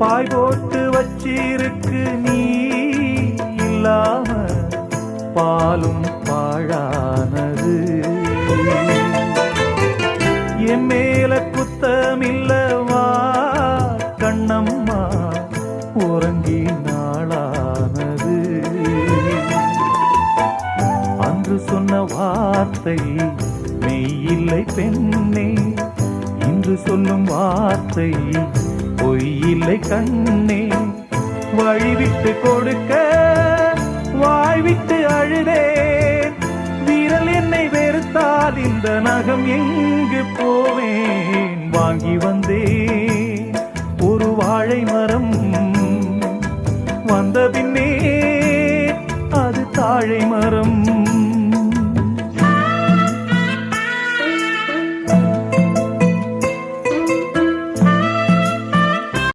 பாய் போட்டு வச்சிருக்கு நீ இல்லாம பாலும் பாழானது. என் மேல குத்தமில்லவா கண்ணம்மா உறங்கி நாளானது. அன்று சொன்ன வார்த்தை மெய்யில்லை பெண்ணே, இன்று சொல்லும் வார்த்தை பொய்யில்லை கண்ணே. வழிவிட்டு கொடுக்க வாய்விட்டு அழுதேன், வீரல் என்னை வெறுத்தால் இந்த நகம் எங்கு போவேன். வாங்கி வந்தேன் ஒரு வாழை மரம், வந்த பின்னே அது தாழை மரம்.